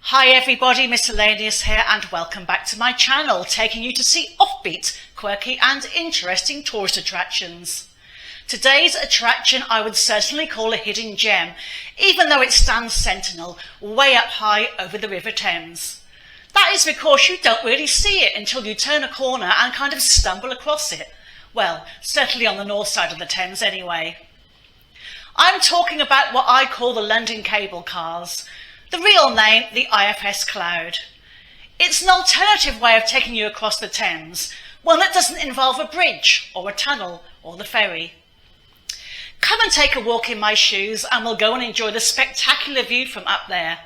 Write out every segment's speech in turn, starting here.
Hi everybody, Miscellaneous here and welcome back to my channel, taking you to see offbeat, quirky and interesting tourist attractions. Today's attraction I would certainly call a hidden gem, even though it stands sentinel way up high over the River Thames. That is because you don't really see it until you turn a corner and kind of stumble across it. Well, certainly on the north side of the Thames anyway. I'm talking about what I call the London cable cars. The real name, the IFS Cloud. It's an alternative way of taking you across the Thames, one that doesn't involve a bridge or a tunnel or the ferry. Come and take a walk in my shoes and we'll go and enjoy the spectacular view from up there.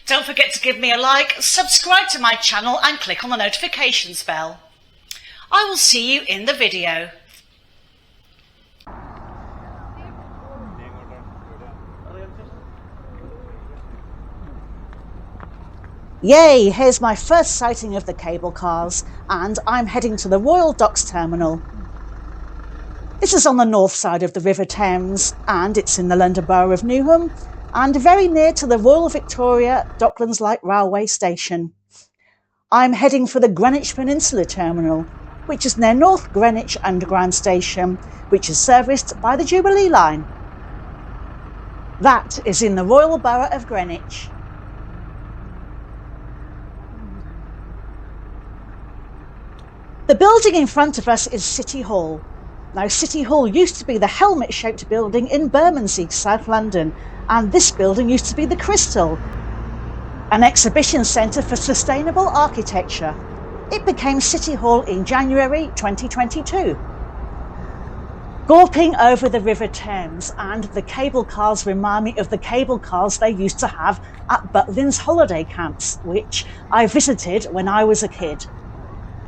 Don't forget to give me a like, subscribe to my channel and click on the notifications bell. I will see you in the video. Yay, here's my first sighting of the cable cars and I'm heading to the Royal Docks Terminal. This is on the north side of the River Thames and it's in the London Borough of Newham and very near to the Royal Victoria Docklands Light Railway station. I'm heading for the Greenwich Peninsula Terminal, which is near North Greenwich Underground Station, which is serviced by the Jubilee line. That is in the Royal Borough of Greenwich. The building in front of us is City Hall. Now, City Hall used to be the helmet-shaped building in Bermondsey, South London, and this building used to be the Crystal, an exhibition centre for sustainable architecture. It became City Hall in January 2022. Gawping over the River Thames and the cable cars remind me of the cable cars they used to have at Butlins holiday camps, which I visited when I was a kid.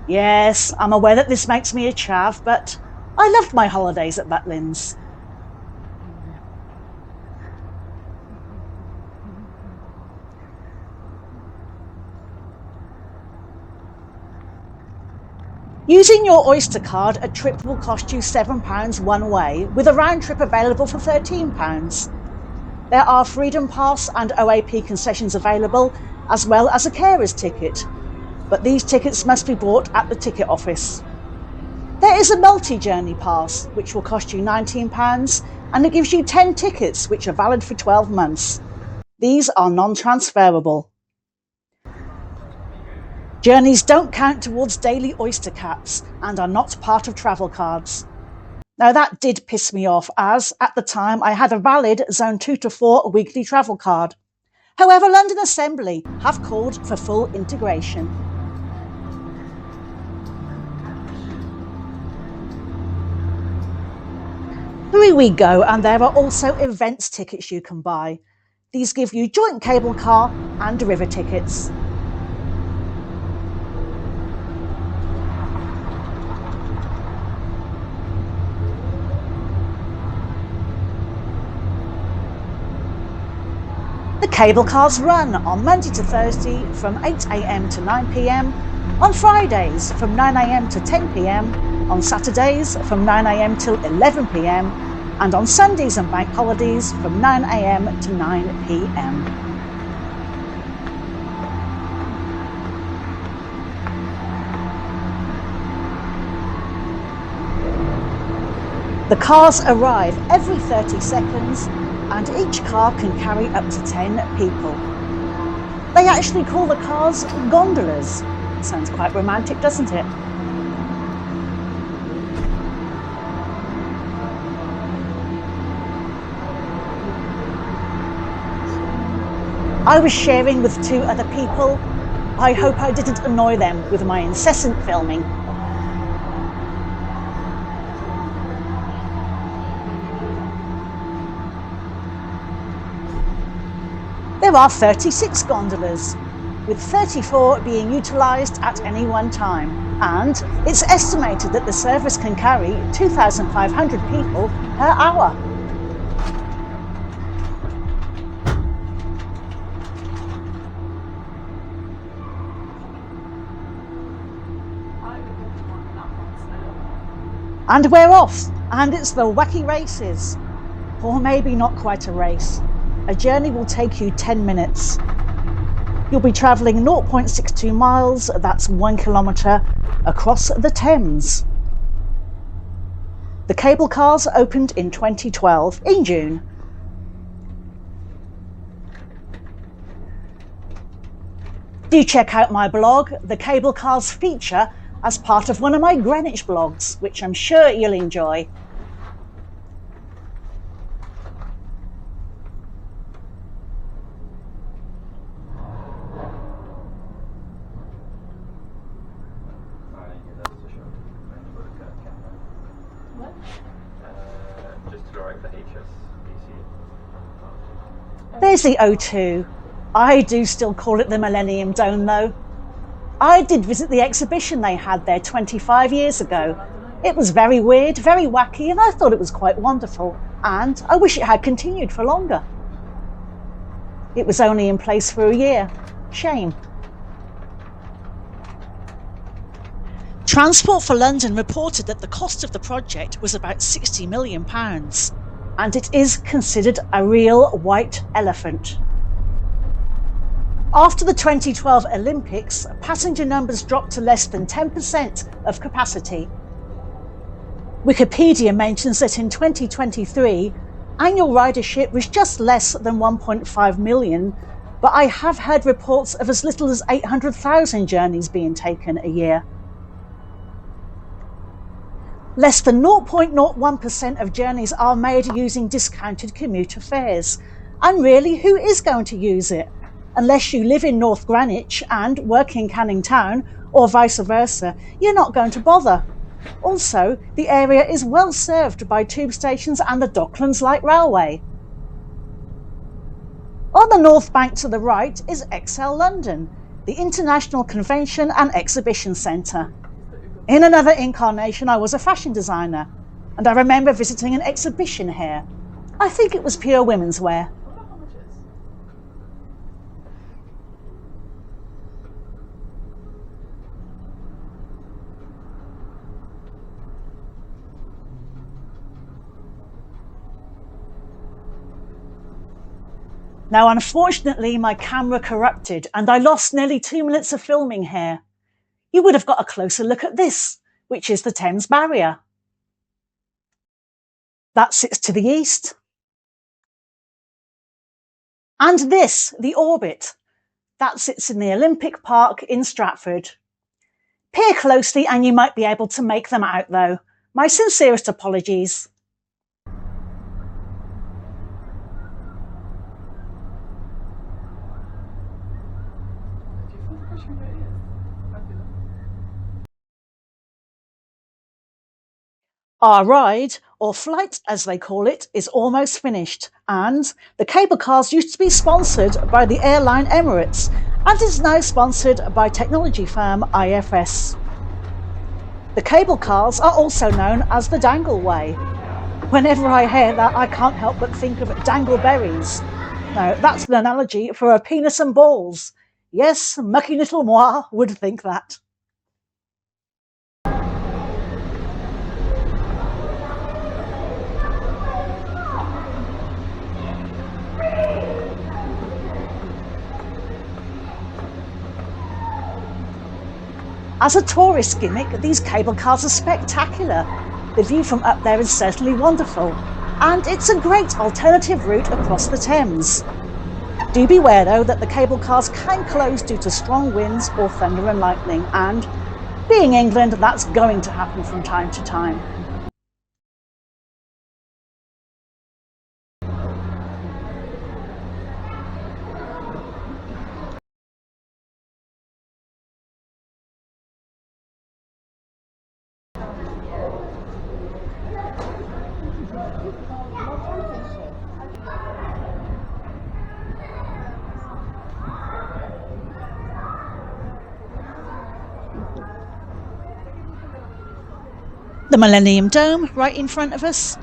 Yes, I'm aware that this makes me a chav, but I loved my holidays at Butlins. Using your Oyster card, a trip will cost you £7 one way, with a round trip available for £13. There are Freedom Pass and OAP concessions available, as well as a carer's ticket. But these tickets must be bought at the ticket office. There is a multi-journey pass, which will cost you £19, and it gives you 10 tickets, which are valid for 12 months. These are non-transferable. Journeys don't count towards daily Oyster caps and are not part of travel cards. Now that did piss me off, as at the time I had a valid Zone 2 to 4 weekly travel card. However, London Assembly have called for full integration. Through we go, and there are also events tickets you can buy. These give you joint cable car and river tickets. The cable cars run on Monday to Thursday from 8 AM to 9 PM, on Fridays from 9 AM to 10 PM, on Saturdays from 9 AM till 11 PM, and on Sundays and bank holidays from 9 AM to 9 PM. The cars arrive every 30 seconds and each car can carry up to 10 people. They actually call the cars gondolas. Sounds quite romantic, doesn't it? I was sharing with 2 other people. I hope I didn't annoy them with my incessant filming. There are 36 gondolas, with 34 being utilised at any one time, and it's estimated that the service can carry 2,500 people per hour. And we're off, and it's the wacky races. Or maybe not quite a race. A journey will take you 10 minutes. You'll be travelling 0.62 miles, that's 1 kilometre, across the Thames. The cable cars opened in 2012, in June. Do check out my blog, The Cable Cars Feature, as part of one of my Greenwich blogs, which I'm sure you'll enjoy. There's the O2. I do still call it the Millennium Dome though. I did visit the exhibition they had there 25 years ago. It was very weird, very wacky, and I thought it was quite wonderful, and I wish it had continued for longer. It was only in place for a year. Shame. Transport for London reported that the cost of the project was about £60 million, and it is considered a real white elephant. After the 2012 Olympics, passenger numbers dropped to less than 10% of capacity. Wikipedia mentions that in 2023, annual ridership was just less than 1.5 million, but I have heard reports of as little as 800,000 journeys being taken a year. Less than 0.01% of journeys are made using discounted commuter fares. And really, who is going to use it? Unless you live in North Greenwich and work in Canning Town, or vice versa, you're not going to bother. Also, the area is well served by tube stations and the Docklands Light Railway. On the north bank to the right is XL London, the International Convention and Exhibition Centre. In another incarnation, I was a fashion designer, and I remember visiting an exhibition here. I think it was pure women's wear. Now, unfortunately, my camera corrupted and I lost nearly 2 minutes of filming here. You would have got a closer look at this, which is the Thames Barrier. That sits to the east. And this, the Orbit, that sits in the Olympic Park in Stratford. Peer closely and you might be able to make them out though. My sincerest apologies. Our ride, or flight as they call it, is almost finished, and the cable cars used to be sponsored by the airline Emirates and is now sponsored by technology firm IFS. The cable cars are also known as the dangleway. Whenever I hear that, I can't help but think of dangleberries. Now, that's an analogy for a penis and balls. Yes, mucky little moi would think that. As a tourist gimmick, these cable cars are spectacular. The view from up there is certainly wonderful, and it's a great alternative route across the Thames. Do beware though that the cable cars can close due to strong winds or thunder and lightning, and being England, that's going to happen from time to time. The Millennium Dome right in front of us.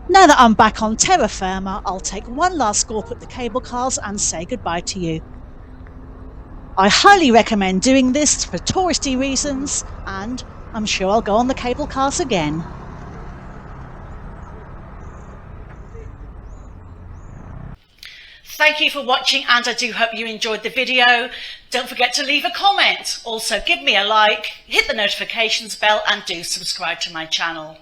Now that I'm back on terra firma, I'll take one last gawp at the cable cars and say goodbye to you. I highly recommend doing this for touristy reasons, and I'm sure I'll go on the cable cars again. Thank you for watching, and I do hope you enjoyed the video. Don't forget to leave a comment. Also, give me a like, hit the notifications bell, and do subscribe to my channel.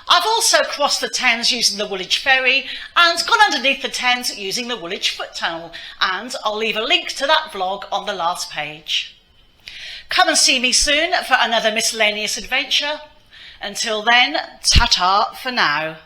I've also crossed the Thames using the Woolwich ferry and gone underneath the Thames using the Woolwich foot tunnel, and I'll leave a link to that vlog on the last page. Come and see me soon for another miscellaneous adventure. Until then, ta-ta for now.